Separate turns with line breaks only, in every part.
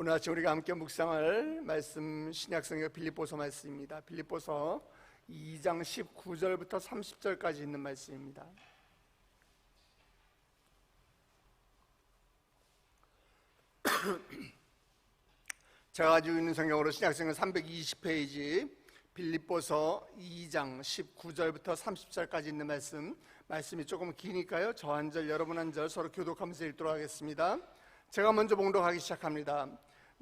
오늘 아침 우리가 함께 묵상할 말씀 신약성경 빌립보서 말씀입니다. 빌립보서 2장 19절부터 30절까지 있는 말씀입니다. 제가 가지고 있는 성경으로 신약성경 320페이지 빌립보서 2장 19절부터 30절까지 있는 말씀이 조금 기니까요, 저 한 절 여러분 한 절 서로 교독하면서 읽도록 하겠습니다. 제가 먼저 봉독하기 시작합니다.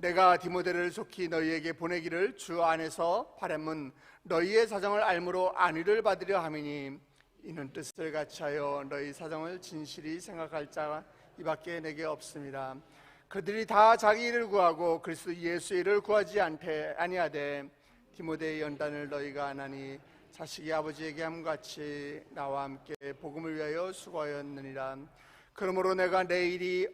내가 디모데를 속히 너희에게 보내기를 주 안에서 바람은 너희의 사정을 알므로 안위를 받으려 함이니, 이는 뜻을 같이하여 너희 사정을 진실히 생각할 자 이밖에 내게 없습니다. 그들이 다 자기 일을 구하고 그리스도 예수의 일을 구하지 아니하되 디모데의 연단을 너희가 안 하니 자식이 아버지에게 함같이 나와 함께 복음을 위하여 수고하였느니라. 그러므로 내가 내 일이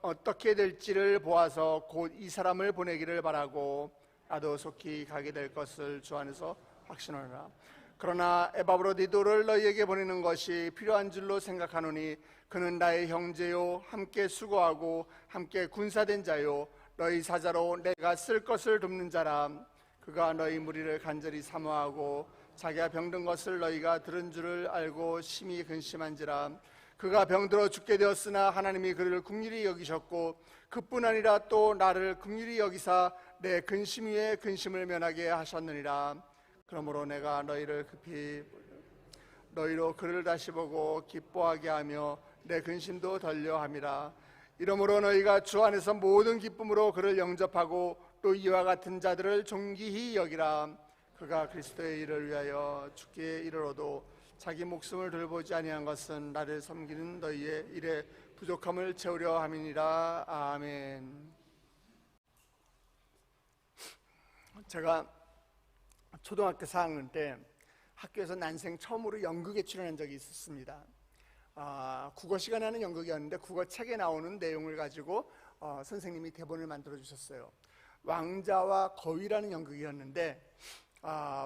어떻게 될지를 보아서 곧 이 사람을 보내기를 바라고 나도 속히 가게 될 것을 주 안에서 확신하노라. 그러나 에바브로디도를 너희에게 보내는 것이 필요한 줄로 생각하노니 그는 나의 형제요 함께 수고하고 함께 군사된 자요 너희 사자로 내가 쓸 것을 돕는 자라. 그가 너희 무리를 간절히 사모하고 자기가 병든 것을 너희가 들은 줄을 알고 심히 근심한지라. 그가 병들어 죽게 되었으나 하나님이 그를 긍휼히 여기셨고 그뿐 아니라 또 나를 긍휼히 여기사 내 근심 위에 근심을 면하게 하셨느니라. 그러므로 내가 너희를 급히 너희로 그를 다시 보고 기뻐하게 하며 내 근심도 덜려 함이라. 이러므로 너희가 주 안에서 모든 기쁨으로 그를 영접하고 또 이와 같은 자들을 존귀히 여기라. 그가 그리스도의 일을 위하여 죽기에 이르러도 자기 목숨을 돌보지 아니한 것은 나를 섬기는 너희의 일의 부족함을 채우려 함이니라. 아멘. 제가 초등학교 4학년 때 학교에서 난생 처음으로 연극에 출연한 적이 있었습니다. 국어 시간에 하는 연극이었는데 국어 책에 나오는 내용을 가지고 선생님이 대본을 만들어 주셨어요. 왕자와 거위라는 연극이었는데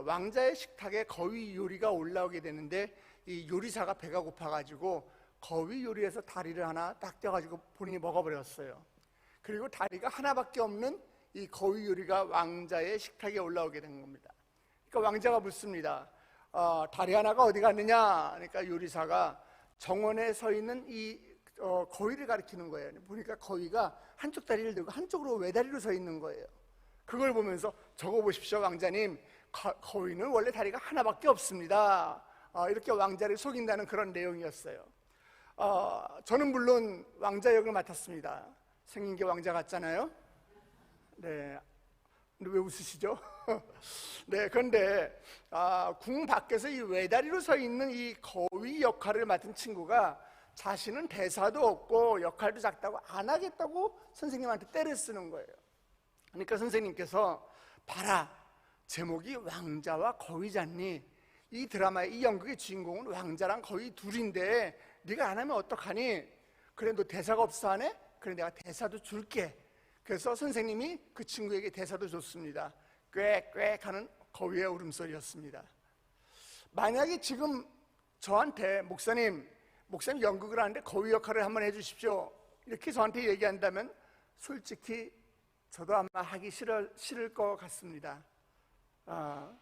왕자의 식탁에 거위 요리가 올라오게 되는데 이 요리사가 배가 고파가지고 거위 요리에서 다리를 하나 딱 떼어가지고 본인이 먹어버렸어요. 그리고 다리가 하나밖에 없는 이 거위 요리가 왕자의 식탁에 올라오게 된 겁니다. 그러니까 왕자가 묻습니다. 다리 하나가 어디 갔느냐? 그러니까 요리사가 정원에 서 있는 이 거위를 가리키는 거예요. 보니까 거위가 한쪽 다리를 들고 한쪽으로 외다리로 서 있는 거예요. 그걸 보면서 적어보십시오 왕자님, 거위는 원래 다리가 하나밖에 없습니다. 이렇게 왕자를 속인다는 그런 내용이었어요. 저는 물론 왕자 역을 맡았습니다. 생긴 게 왕자 같잖아요. 네, 근데 왜 웃으시죠? 네, 그런데 궁 밖에서 이 외다리로 서 있는 이 거위 역할을 맡은 친구가 자신은 대사도 없고 역할도 작다고 안 하겠다고 선생님한테 떼를 쓰는 거예요. 그러니까 선생님께서 봐라, 제목이 왕자와 거위잖니. 이 드라마의 이 연극의 주인공은 왕자랑 거위 둘인데 네가 안 하면 어떡하니? 그래, 너 대사가 없어 하네? 그래, 내가 대사도 줄게. 그래서 선생님이 그 친구에게 대사도 줬습니다. 꽥꽥 하는 거위의 울음소리였습니다. 만약에 지금 저한테 목사님 연극을 하는데 거위 역할을 한번 해주십시오 이렇게 저한테 얘기한다면 솔직히 저도 아마 하기 싫을 것 같습니다.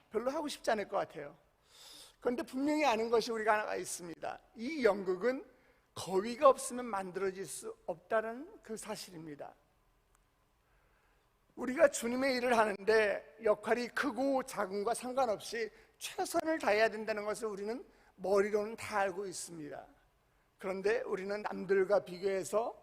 별로 하고 싶지 않을 것 같아요. 그런데 분명히 아는 것이 우리가 하나가 있습니다. 이 연극은 거위가 없으면 만들어질 수 없다는 그 사실입니다. 우리가 주님의 일을 하는데 역할이 크고 작음과 상관없이 최선을 다해야 된다는 것을 우리는 머리로는 다 알고 있습니다. 그런데 우리는 남들과 비교해서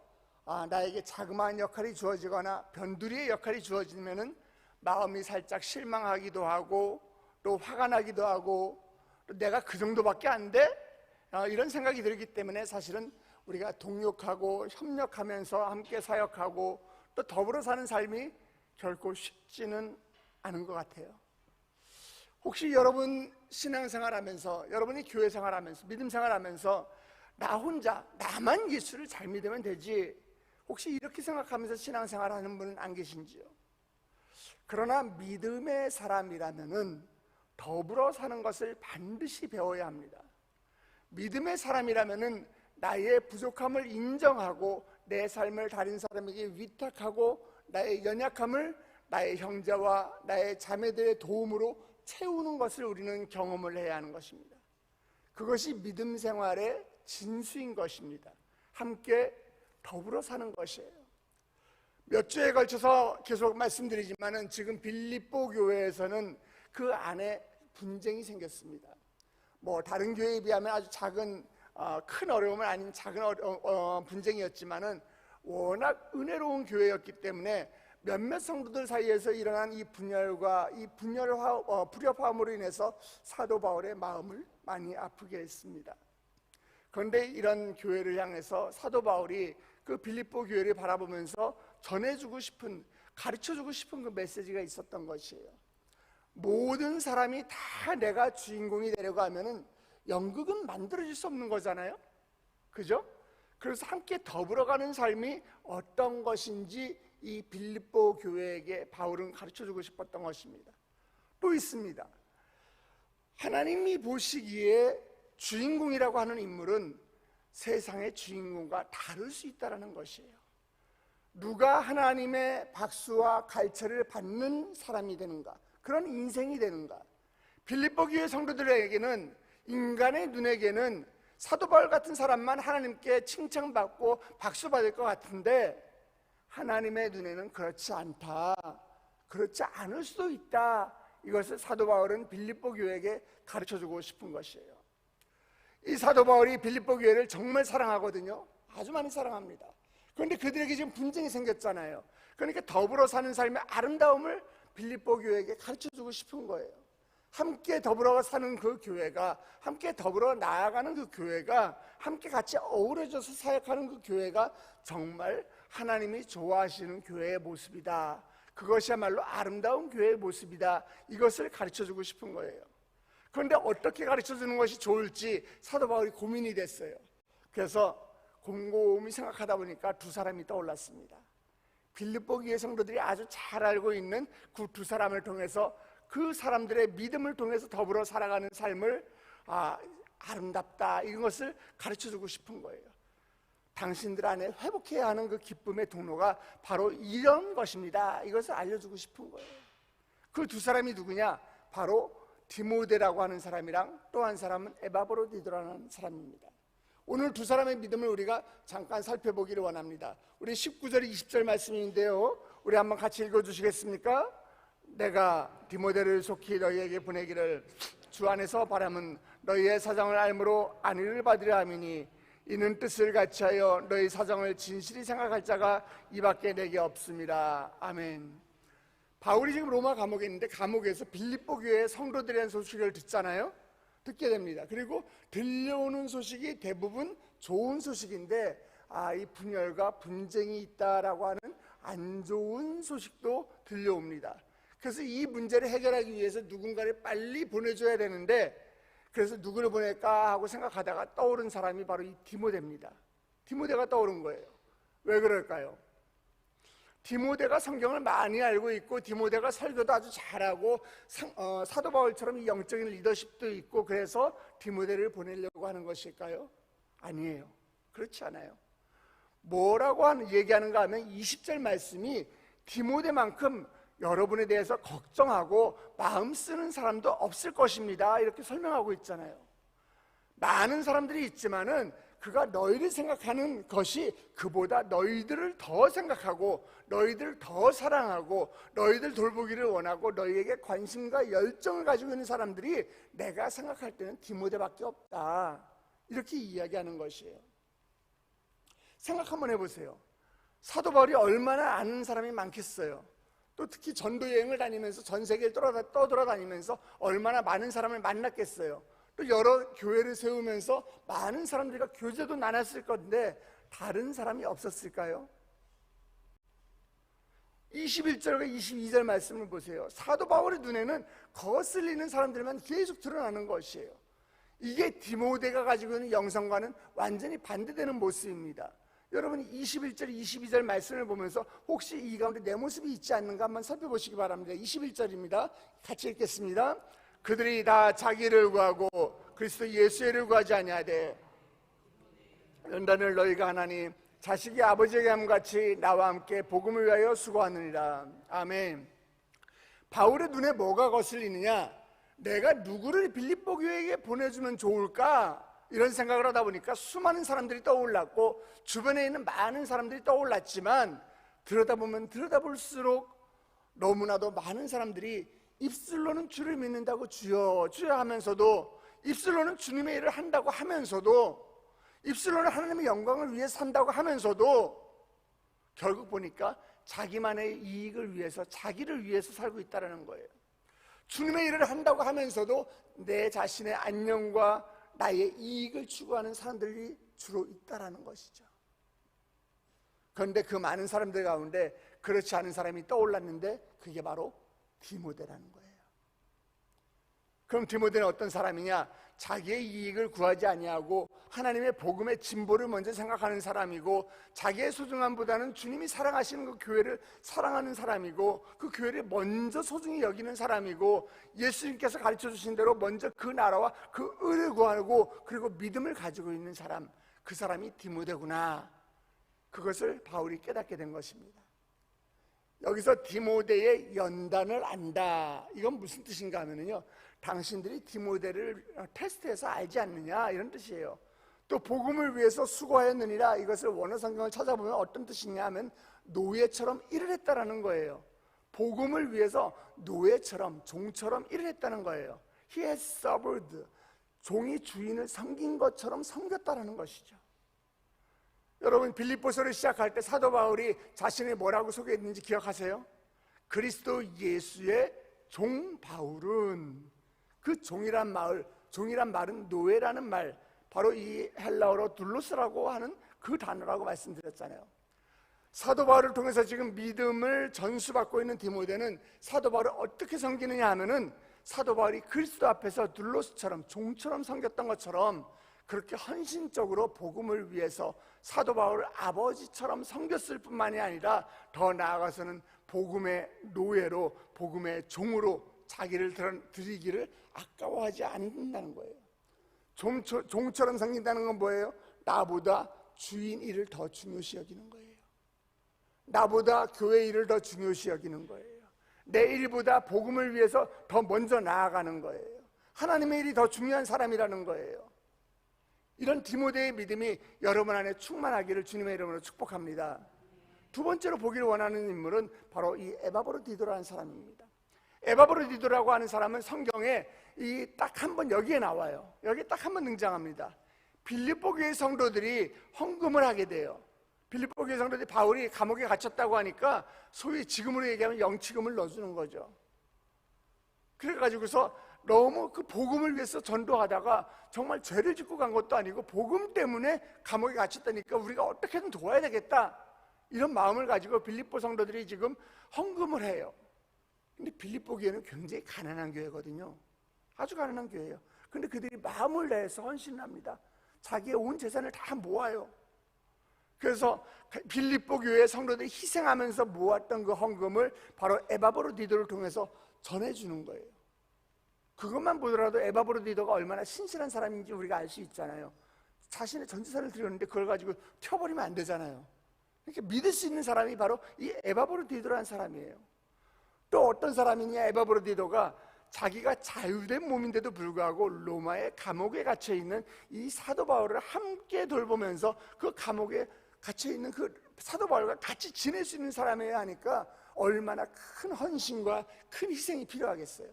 나에게 자그마한 역할이 주어지거나 변두리의 역할이 주어지면 마음이 살짝 실망하기도 하고 또 화가 나기도 하고 또 내가 그 정도밖에 안 돼? 이런 생각이 들기 때문에 사실은 우리가 동역하고 협력하면서 함께 사역하고 또 더불어 사는 삶이 결코 쉽지는 않은 것 같아요. 혹시 여러분 신앙생활하면서, 여러분이 교회생활하면서, 믿음생활하면서 나 혼자 나만 예수를 잘 믿으면 되지, 혹시 이렇게 생각하면서 신앙생활하는 분은 안 계신지요? 그러나 믿음의 사람이라면은 더불어 사는 것을 반드시 배워야 합니다. 믿음의 사람이라면은 나의 부족함을 인정하고 내 삶을 다른 사람에게 위탁하고 나의 연약함을 나의 형제와 나의 자매들의 도움으로 채우는 것을 우리는 경험을 해야 하는 것입니다. 그것이 믿음 생활의 진수인 것입니다. 함께 더불어 사는 것이에요. 몇 주에 걸쳐서 계속 말씀드리지만은 지금 빌립보 교회에서는 그 안에 분쟁이 생겼습니다. 다른 교회에 비하면 아주 작은 큰 어려움은 아닌 작은 분쟁이었지만은 워낙 은혜로운 교회였기 때문에 몇몇 성도들 사이에서 일어난 이 분열과 이 불협화음으로 인해서 사도 바울의 마음을 많이 아프게 했습니다. 그런데 이런 교회를 향해서 사도 바울이 그 빌립보 교회를 바라보면서 전해주고 싶은, 가르쳐주고 싶은 그 메시지가 있었던 것이에요. 모든 사람이 다 내가 주인공이 되려고 하면은 연극은 만들어질 수 없는 거잖아요. 그죠? 그래서 함께 더불어가는 삶이 어떤 것인지 이 빌립보 교회에게 바울은 가르쳐주고 싶었던 것입니다. 또 있습니다. 하나님이 보시기에 주인공이라고 하는 인물은 세상의 주인공과 다를 수 있다는 것이에요. 누가 하나님의 박수와 갈채를 받는 사람이 되는가, 그런 인생이 되는가. 빌립보 교회 성도들에게는, 인간의 눈에게는 사도 바울 같은 사람만 하나님께 칭찬받고 박수받을 것 같은데 하나님의 눈에는 그렇지 않다, 그렇지 않을 수도 있다. 이것을 사도 바울은 빌립보 교회에게 가르쳐주고 싶은 것이에요. 이 사도 바울이 빌립보 교회를 정말 사랑하거든요. 아주 많이 사랑합니다. 그런데 그들에게 지금 분쟁이 생겼잖아요. 그러니까 더불어 사는 삶의 아름다움을 빌립보 교회에게 가르쳐주고 싶은 거예요. 함께 더불어 사는 그 교회가, 함께 더불어 나아가는 그 교회가, 함께 같이 어우러져서 사역하는 그 교회가 정말 하나님이 좋아하시는 교회의 모습이다. 그것이야말로 아름다운 교회의 모습이다. 이것을 가르쳐주고 싶은 거예요. 그런데 어떻게 가르쳐주는 것이 좋을지 사도 바울이 고민이 됐어요. 그래서 곰곰이 생각하다 보니까 두 사람이 떠올랐습니다. 빌립보 교회 성도들이 아주 잘 알고 있는 그 두 사람을 통해서, 그 사람들의 믿음을 통해서 더불어 살아가는 삶을 아름답다, 이것을 가르쳐주고 싶은 거예요. 당신들 안에 회복해야 하는 그 기쁨의 통로가 바로 이런 것입니다. 이것을 알려주고 싶은 거예요. 그 두 사람이 누구냐? 바로 디모데라고 하는 사람이랑 또 한 사람은 에바브로디도라는 사람입니다. 오늘 두 사람의 믿음을 우리가 잠깐 살펴보기를 원합니다. 우리 19절 20절 말씀인데요, 우리 한번 같이 읽어주시겠습니까? 내가 디모데를 속히 너희에게 보내기를 주 안에서 바람은 너희의 사정을 알므로 안위를 받으려 함이니 이는 뜻을 같이하여 너희 사정을 진실히 생각할 자가 이밖에 내게 없습니다. 아멘. 바울이 지금 로마 감옥에 있는데 감옥에서 빌립보 교회의 성도들에 대한 소식을 듣게 됩니다. 그리고 들려오는 소식이 대부분 좋은 소식인데 이 분열과 분쟁이 있다라고 하는 안 좋은 소식도 들려옵니다. 그래서 이 문제를 해결하기 위해서 누군가를 빨리 보내줘야 되는데, 그래서 누구를 보낼까 하고 생각하다가 떠오른 사람이 바로 이 디모데입니다. 디모데가 떠오른 거예요. 왜 그럴까요? 디모데가 성경을 많이 알고 있고, 디모데가 설교도 아주 잘하고, 사도 바울처럼 이 영적인 리더십도 있고, 그래서 디모데를 보내려고 하는 것일까요? 아니에요. 그렇지 않아요. 뭐라고 얘기하는가 하면 20절 말씀이 디모데만큼 여러분에 대해서 걱정하고 마음 쓰는 사람도 없을 것입니다, 이렇게 설명하고 있잖아요. 많은 사람들이 있지만은 그가 너희를 생각하는 것이 그보다 너희들을 더 생각하고 너희들을 더 사랑하고 너희들 돌보기를 원하고 너희에게 관심과 열정을 가지고 있는 사람들이 내가 생각할 때는 디모데밖에 없다, 이렇게 이야기하는 것이에요. 생각 한번 해보세요. 사도 바울이 얼마나 아는 사람이 많겠어요. 또 특히 전도 여행을 다니면서 전 세계를 떠돌아다니면서 얼마나 많은 사람을 만났겠어요. 또 여러 교회를 세우면서 많은 사람들과 교제도 나눴을 건데 다른 사람이 없었을까요? 21절과 22절 말씀을 보세요. 사도 바울의 눈에는 거슬리는 사람들만 계속 드러나는 것이에요. 이게 디모데가 가지고 있는 영성과는 완전히 반대되는 모습입니다. 여러분이 21절, 22절 말씀을 보면서 혹시 이 가운데 내 모습이 있지 않는가 한번 살펴보시기 바랍니다. 21절입니다. 같이 읽겠습니다. 그들이 다 자기를 구하고 그리스도 예수를 구하지 아니하되 연단을 너희가 하나니 자식이 아버지에게 함같이 나와 함께 복음을 위하여 수고하느니라. 아멘. 바울의 눈에 뭐가 거슬리느냐? 내가 누구를 빌립보 교회에게 보내주면 좋을까? 이런 생각을 하다 보니까 수많은 사람들이 떠올랐고 주변에 있는 많은 사람들이 떠올랐지만 들여다보면 들여다볼수록 너무나도 많은 사람들이 입술로는 주를 믿는다고 주여 주여 하면서도, 입술로는 주님의 일을 한다고 하면서도, 입술로는 하나님의 영광을 위해 산다고 하면서도 결국 보니까 자기만의 이익을 위해서, 자기를 위해서 살고 있다는 거예요. 주님의 일을 한다고 하면서도 내 자신의 안녕과 나의 이익을 추구하는 사람들이 주로 있다는 것이죠. 그런데 그 많은 사람들 가운데 그렇지 않은 사람이 떠올랐는데 그게 바로 디모데라는 거예요. 그럼 디모데는 어떤 사람이냐? 자기의 이익을 구하지 아니하고 하나님의 복음의 진보를 먼저 생각하는 사람이고, 자기의 소중함보다는 주님이 사랑하시는 그 교회를 사랑하는 사람이고, 그 교회를 먼저 소중히 여기는 사람이고, 예수님께서 가르쳐 주신 대로 먼저 그 나라와 그 의를 구하고 그리고 믿음을 가지고 있는 사람, 그 사람이 디모데구나. 그것을 바울이 깨닫게 된 것입니다. 여기서 디모데의 연단을 안다, 이건 무슨 뜻인가 하면요, 당신들이 디모데를 테스트해서 알지 않느냐, 이런 뜻이에요. 또 복음을 위해서 수고하였느니라, 이것을 원어 성경을 찾아보면 어떤 뜻이냐 하면 노예처럼 일을 했다라는 거예요. 복음을 위해서 노예처럼, 종처럼 일을 했다는 거예요. He has served, 종이 주인을 섬긴 것처럼 섬겼다라는 것이죠. 여러분, 빌립보서를 시작할 때 사도 바울이 자신이 뭐라고 소개했는지 기억하세요? 그리스도 예수의 종 바울은, 그 종이란 말은 노예라는 말, 바로 이 헬라어로 둘로스라고 하는 그 단어라고 말씀드렸잖아요. 사도 바울을 통해서 지금 믿음을 전수받고 있는 디모데는 사도 바울을 어떻게 섬기느냐 하면은, 사도 바울이 그리스도 앞에서 둘로스처럼, 종처럼 섬겼던 것처럼 그렇게 헌신적으로 복음을 위해서 사도 바울을 아버지처럼 섬겼을 뿐만이 아니라 더 나아가서는 복음의 노예로, 복음의 종으로 자기를 드리기를 아까워하지 않는다는 거예요. 종처럼 섬긴다는 건 뭐예요? 나보다 주인 일을 더 중요시 여기는 거예요. 나보다 교회 일을 더 중요시 여기는 거예요. 내 일보다 복음을 위해서 더 먼저 나아가는 거예요. 하나님의 일이 더 중요한 사람이라는 거예요. 이런 디모데의 믿음이 여러분 안에 충만하기를 주님의 이름으로 축복합니다. 두 번째로 보기를 원하는 인물은 바로 이 에바브로디도라는 사람입니다. 에바브로디도라고 하는 사람은 성경에 이 딱 한 번 여기에 나와요. 여기 딱 한 번 등장합니다. 빌립보 교회 성도들이 헌금을 하게 돼요. 빌립보 교회 성도들이 바울이 감옥에 갇혔다고 하니까 소위 지금으로 얘기하면 영치금을 넣어주는 거죠. 그래가지고서 너무 그 복음을 위해서 전도하다가 정말 죄를 짓고 간 것도 아니고 복음 때문에 감옥에 갇혔다니까 우리가 어떻게든 도와야 되겠다, 이런 마음을 가지고 빌립보 성도들이 지금 헌금을 해요. 근데 빌립보 교회는 굉장히 가난한 교회거든요. 아주 가난한 교회예요. 근데 그들이 마음을 내서 헌신을 합니다. 자기의 온 재산을 다 모아요. 그래서 빌립보 교회 성도들이 희생하면서 모았던 그 헌금을 바로 에바브로디도를 통해서 전해주는 거예요. 그것만 보더라도 에바브로디도가 얼마나 신실한 사람인지 우리가 알 수 있잖아요. 자신의 전 재산을 드렸는데 그걸 가지고 튀어버리면 안 되잖아요. 이렇게 믿을 수 있는 사람이 바로 이 에바브로디도라는 사람이에요. 또 어떤 사람이냐, 에바브로디도가 자기가 자유된 몸인데도 불구하고 로마의 감옥에 갇혀있는 이 사도 바울을 함께 돌보면서 그 감옥에 갇혀있는 그 사도 바울과 같이 지낼 수 있는 사람이어야 하니까 얼마나 큰 헌신과 큰 희생이 필요하겠어요.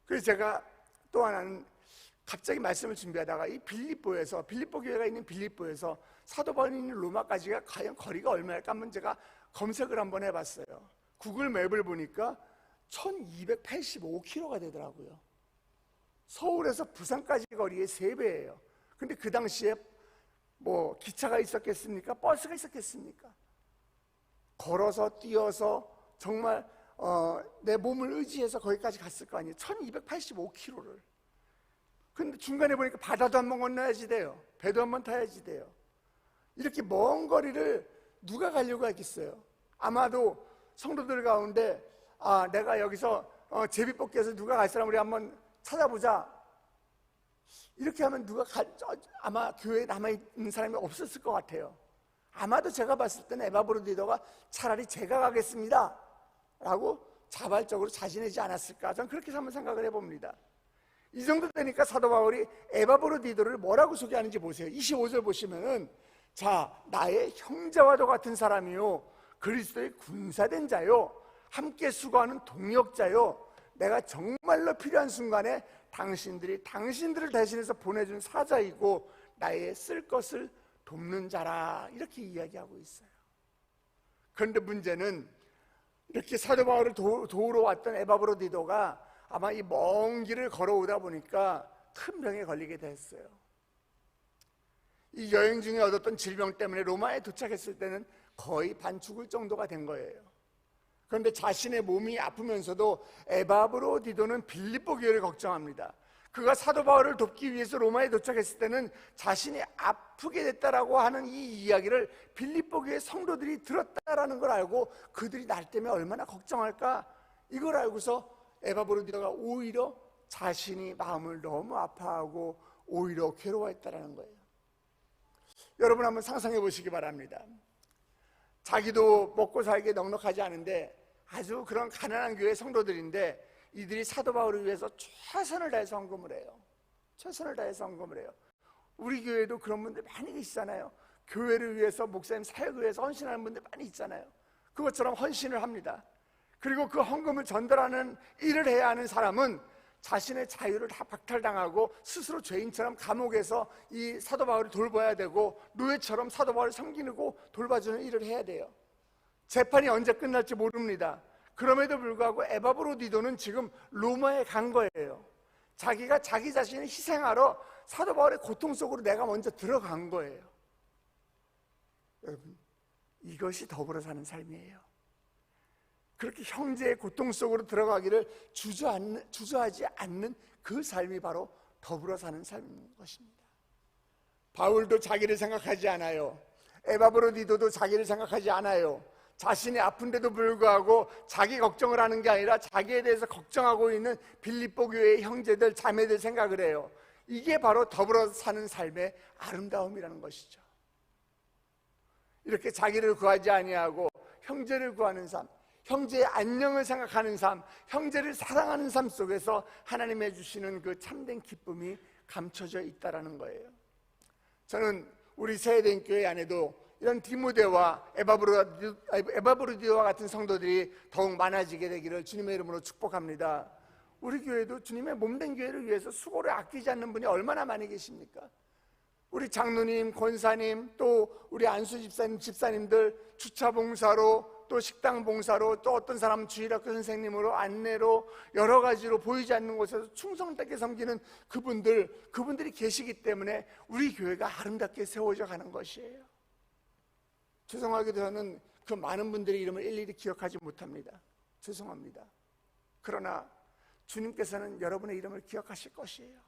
그래서 제가 또 하나는 갑자기 말씀을 준비하다가 이 빌립보 교회가 있는 빌립보에서 사도 바울이 있는 로마까지가 과연 거리가 얼마일까 한번 제가 검색을 한번 해봤어요. 구글 맵을 보니까 1285km가 되더라고요. 서울에서 부산까지 거리의 3배예요. 근데 그 당시에 뭐 기차가 있었겠습니까? 버스가 있었겠습니까? 걸어서 뛰어서 정말 내 몸을 의지해서 거기까지 갔을 거 아니에요. 1285km를. 근데 중간에 보니까 바다도 한번 건너야지 돼요. 배도 한번 타야지 돼요. 이렇게 먼 거리를 누가 가려고 하겠어요? 아마도 성도들 가운데 내가 여기서 제비뽑기에서 누가 갈 사람 우리 한번 찾아보자, 이렇게 하면 아마 교회에 남아있는 사람이 없었을 것 같아요. 아마도 제가 봤을 때는 에바브로디도가 차라리 제가 가겠습니다 라고 자발적으로 자신하지 않았을까, 저는 그렇게 한번 생각을 해봅니다. 이 정도 되니까 사도 바울이 에바브로디도를 뭐라고 소개하는지 보세요. 25절 보시면은, 자, 나의 형제와도 같은 사람이요, 그리스도의 군사된 자요, 함께 수고하는 동역자요, 내가 정말로 필요한 순간에 당신들을 대신해서 보내준 사자이고 나의 쓸 것을 돕는 자라, 이렇게 이야기하고 있어요. 그런데 문제는 이렇게 사도 바울을 도우러 왔던 에바브로디도가 아마 이 먼 길을 걸어오다 보니까 큰 병에 걸리게 됐어요. 이 여행 중에 얻었던 질병 때문에 로마에 도착했을 때는 거의 반 죽을 정도가 된 거예요. 그런데 자신의 몸이 아프면서도 에바브로디도는 빌립보 교회를 걱정합니다. 그가 사도 바울을 돕기 위해서 로마에 도착했을 때는 자신이 아프게 됐다라고 하는 이 이야기를 빌립보 교회 성도들이 들었다라는 걸 알고 그들이 날 때문에 얼마나 걱정할까, 이걸 알고서 에바브로디도가 오히려 자신이 마음을 너무 아파하고 오히려 괴로워했다라는 거예요. 여러분 한번 상상해 보시기 바랍니다. 자기도 먹고 살기 넉넉하지 않은데 아주 그런 가난한 교회 성도들인데 이들이 사도 바울을 위해서 최선을 다해서 헌금을 해요. 최선을 다해서 헌금을 해요. 우리 교회도 그런 분들 많이 계시잖아요. 교회를 위해서, 목사님 사역을 위해서 헌신하는 분들 많이 있잖아요. 그것처럼 헌신을 합니다. 그리고 그 헌금을 전달하는 일을 해야 하는 사람은 자신의 자유를 다 박탈당하고 스스로 죄인처럼 감옥에서 이 사도 바울을 돌봐야 되고 노예처럼 사도 바울을 섬기고 돌봐주는 일을 해야 돼요. 재판이 언제 끝날지 모릅니다. 그럼에도 불구하고 에바브로디도는 지금 로마에 간 거예요. 자기가 자기 자신을 희생하러 사도 바울의 고통 속으로 내가 먼저 들어간 거예요. 여러분, 이것이 더불어 사는 삶이에요. 그렇게 형제의 고통 속으로 들어가기를 주저하지 않는 그 삶이 바로 더불어 사는 삶인 것입니다. 바울도 자기를 생각하지 않아요. 에바브로디도도 자기를 생각하지 않아요. 자신이 아픈데도 불구하고 자기 걱정을 하는 게 아니라 자기에 대해서 걱정하고 있는 빌립보 교회의 형제들, 자매들 생각을 해요. 이게 바로 더불어 사는 삶의 아름다움이라는 것이죠. 이렇게 자기를 구하지 아니하고 형제를 구하는 삶, 형제의 안녕을 생각하는 삶, 형제를 사랑하는 삶 속에서 하나님이 주시는 그 참된 기쁨이 감춰져 있다는 거예요. 저는 우리 세대인교회 안에도 이런 디모데와 에바브로디도와 같은 성도들이 더욱 많아지게 되기를 주님의 이름으로 축복합니다. 우리 교회도 주님의 몸된 교회를 위해서 수고를 아끼지 않는 분이 얼마나 많이 계십니까? 우리 장로님, 권사님, 또 우리 안수 집사님들 주차 봉사로, 또 식당 봉사로, 또 어떤 사람은 주일학교 선생님으로, 안내로, 여러 가지로 보이지 않는 곳에서 충성되게 섬기는 그분들이 계시기 때문에 우리 교회가 아름답게 세워져 가는 것이에요. 죄송하게도 저는 그 많은 분들의 이름을 일일이 기억하지 못합니다. 죄송합니다. 그러나 주님께서는 여러분의 이름을 기억하실 것이에요.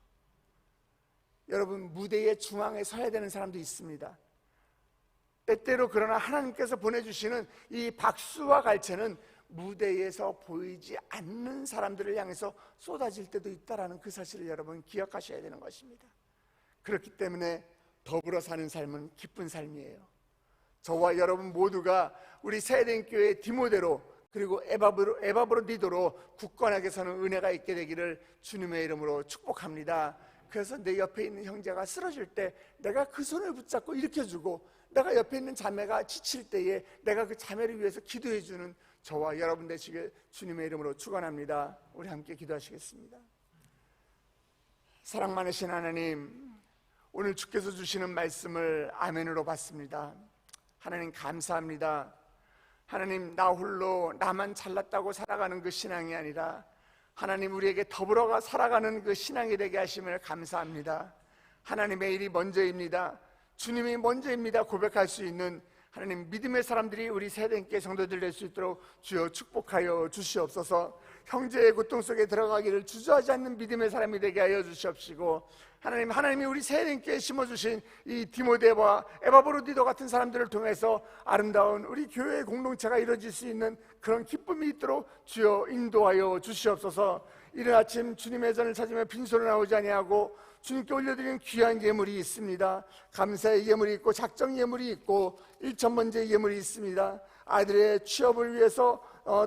여러분, 무대의 중앙에 서야 되는 사람도 있습니다. 때때로 그러나 하나님께서 보내주시는 이 박수와 갈채는 무대에서 보이지 않는 사람들을 향해서 쏟아질 때도 있다는 그 사실을 여러분 기억하셔야 되는 것입니다. 그렇기 때문에 더불어 사는 삶은 기쁜 삶이에요. 저와 여러분 모두가 우리 세대인교회 디모데로, 그리고 에바브로디도로 굳건하게 서는 은혜가 있게 되기를 주님의 이름으로 축복합니다. 그래서 내 옆에 있는 형제가 쓰러질 때 내가 그 손을 붙잡고 일으켜주고, 내가 옆에 있는 자매가 지칠 때에 내가 그 자매를 위해서 기도해주는 저와 여러분 되시길 주님의 이름으로 축원합니다. 우리 함께 기도하시겠습니다. 사랑 많으신 하나님, 오늘 주께서 주시는 말씀을 아멘으로 받습니다. 하나님 감사합니다. 하나님, 나 홀로 나만 잘났다고 살아가는 그 신앙이 아니라 하나님 우리에게 더불어가 살아가는 그 신앙이 되게 하심을 감사합니다. 하나님의 일이 먼저입니다. 주님이 먼저입니다 고백할 수 있는 하나님 믿음의 사람들이 우리 세대인께 성도들 될 수 있도록 주여 축복하여 주시옵소서. 형제의 고통 속에 들어가기를 주저하지 않는 믿음의 사람이 되게 하여 주시옵시고, 하나님이 우리 세대인께 심어주신 이 디모데와 에바브로디도 같은 사람들을 통해서 아름다운 우리 교회의 공동체가 이루어질 수 있는 그런 기쁨이 있도록 주여 인도하여 주시옵소서. 이른 아침 주님의 전을 찾으며 빈손으로 나오지 아니하고 주님께 올려드리는 귀한 예물이 있습니다. 감사의 예물이 있고 작정 예물이 있고 일천번제 예물이 있습니다. 아들의 취업을 위해서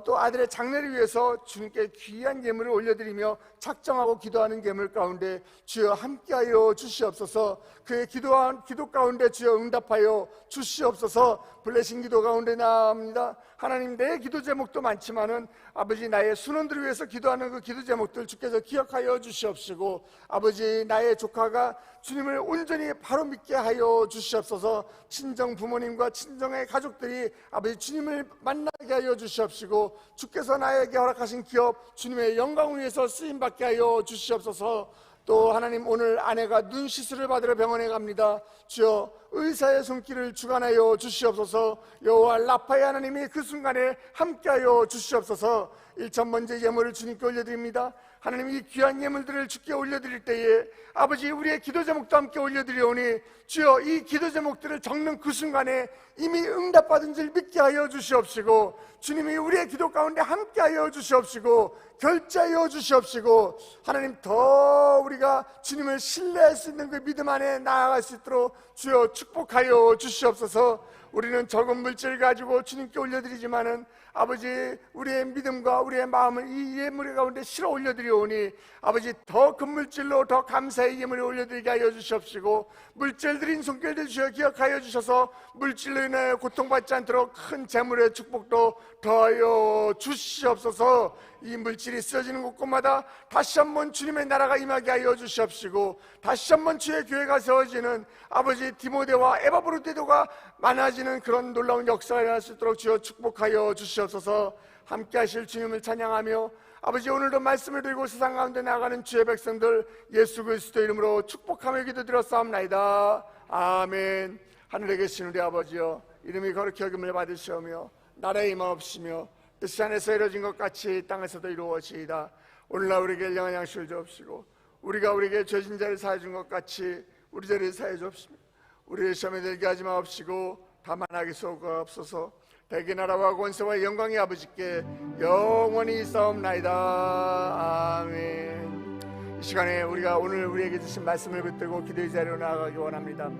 또 아들의 장래를 위해서 주님께 귀한 예물을 올려드리며 작정하고 기도하는 예물 가운데 주여 함께하여 주시옵소서. 그의 기도 가운데 주여 응답하여 주시옵소서. 블레싱 기도 가운데 나옵니다. 하나님, 내 기도 제목도 많지만은 아버지 나의 순원들을 위해서 기도하는 그 기도 제목들 주께서 기억하여 주시옵시고, 아버지 나의 조카가 주님을 온전히 바로 믿게 하여 주시옵소서. 친정 부모님과 친정의 가족들이 아버지 주님을 만나게 하여 주시옵시고, 주께서 나에게 허락하신 기업 주님의 영광을 위해서 쓰임받게 하여 주시옵소서. 또 하나님, 오늘 아내가 눈 시술을 받으러 병원에 갑니다. 주여 의사의 손길을 주관하여 주시옵소서. 여호와 라파의 하나님이 그 순간에 함께하여 주시옵소서. 일천번제 예물을 주님께 올려드립니다. 하나님, 이 귀한 예물들을 주께 올려드릴 때에 아버지 우리의 기도 제목도 함께 올려드리오니 주여 이 기도 제목들을 적는 그 순간에 이미 응답받은 줄 믿게 하여 주시옵시고, 주님이 우리의 기도 가운데 함께 하여 주시옵시고 결제하여 주시옵시고, 하나님 더 우리가 주님을 신뢰할 수 있는 그 믿음 안에 나아갈 수 있도록 주여 축복하여 주시옵소서. 우리는 적은 물질 가지고 주님께 올려드리지만은 아버지 우리의 믿음과 우리의 마음을 이 예물 가운데 실어 올려드리오니 아버지 더 큰 물질로 더 감사의 예물을 올려드리게 하여 주시옵시고, 물질 드린 손길들 주여 기억하여 주셔서 물질로 인하여 고통받지 않도록 큰 재물의 축복도 더하여 주시옵소서. 이 물질이 쓰여지는 곳곳마다 다시 한번 주님의 나라가 임하게 하여 주시옵시고, 다시 한번 주의 교회가 세워지는 아버지 디모데와 에바브로데도가 많아지는 그런 놀라운 역사가 일어날 수 있도록 주여 축복하여 주시옵소서. 함께 하실 주님을 찬양하며 아버지 오늘도 말씀을 들고 세상 가운데 나아가는 주의 백성들 예수 그리스도 이름으로 축복하며 기도드렸사옵나이다. 아멘. 하늘에 계신 우리 아버지여, 이름이 거룩히 여김을 받으시오며 나라의 임하 없으며 뜻이 하늘에서 이루어진 것 같이 땅에서도 이루어지이다. 오늘날 우리에게 일용할 양식을 주옵시고, 우리가 우리에게 죄진 자를 사해 준 것 같이 우리 죄를 사해 주옵시며 우리를 시험에 들게 하지 마옵시고 다만 악에서 구하옵소서. 대개 나라와 권세와 영광이 아버지께 영원히 있사옵나이다. 아멘. 이 시간에 우리가 오늘 우리에게 주신 말씀을 붙들고 기도의 자리로 나아가기 원합니다.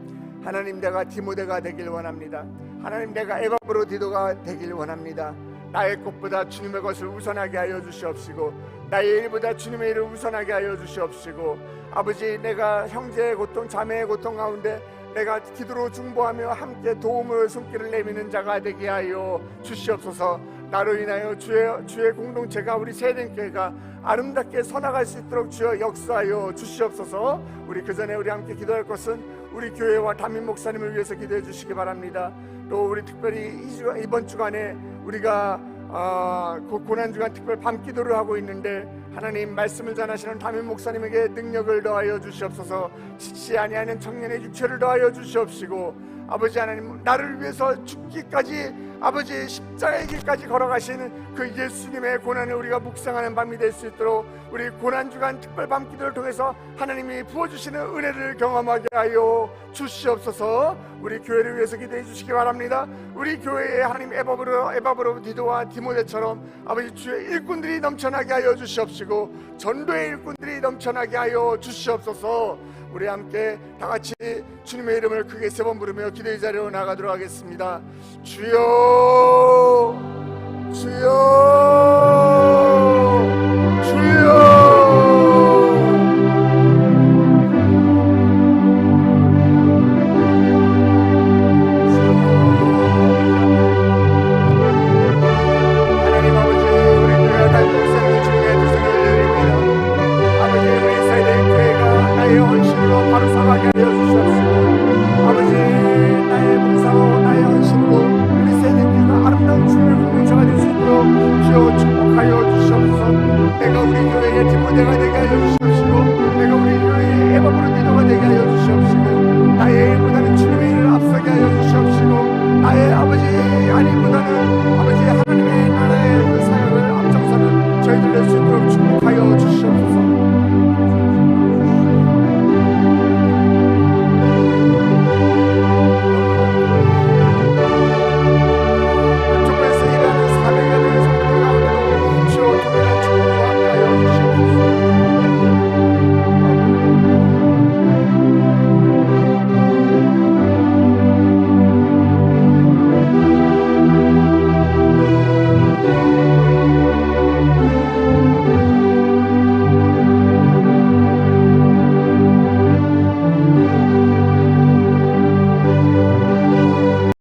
하나님, 내가 디모데가 되길 원합니다. 하나님, 내가 에바브로디도가 되길 원합니다. 나의 것보다 주님의 것을 우선하게 하여 주시옵시고, 나의 일보다 주님의 일을 우선하게 하여 주시옵시고, 아버지 내가 형제의 고통 자매의 고통 가운데 내가 기도로 중보하며 함께 도움을 손길을 내미는 자가 되게 하여 주시옵소서. 나로 인하여 주의 공동체가 우리 세den교회가 아름답게 서나갈 수 있도록 주여 역사하여 주시옵소서. 우리 그 전에 우리 함께 기도할 것은 우리 교회와 담임 목사님을 위해서 기도해 주시기 바랍니다. 또 우리 특별히 이번 주간에 우리가 고난주간 특별 밤기도를 하고 있는데 하나님 말씀을 전하시는 담임 목사님에게 능력을 더하여 주시옵소서. 지치 아니하는 청년의 육체를 더하여 주시옵시고, 아버지 하나님 나를 위해서 죽기까지 아버지 십자가의 길까지 걸어가시는 그 예수님의 고난을 우리가 묵상하는 밤이 될 수 있도록 우리 고난주간 특별 밤기도를 통해서 하나님이 부어주시는 은혜를 경험하게 하여 주시옵소서. 우리 교회를 위해서 기도해 주시기 바랍니다. 우리 교회에 하나님 에바브로디도와 디모데처럼 아버지 주의 일꾼들이 넘쳐나게 하여 주시옵시고, 전도의 일꾼들이 넘쳐나게 하여 주시옵소서. 우리 함께 다 같이 주님의 이름을 크게 세 번 부르며 기도의 자리로 나가도록 하겠습니다. 주여, 주여.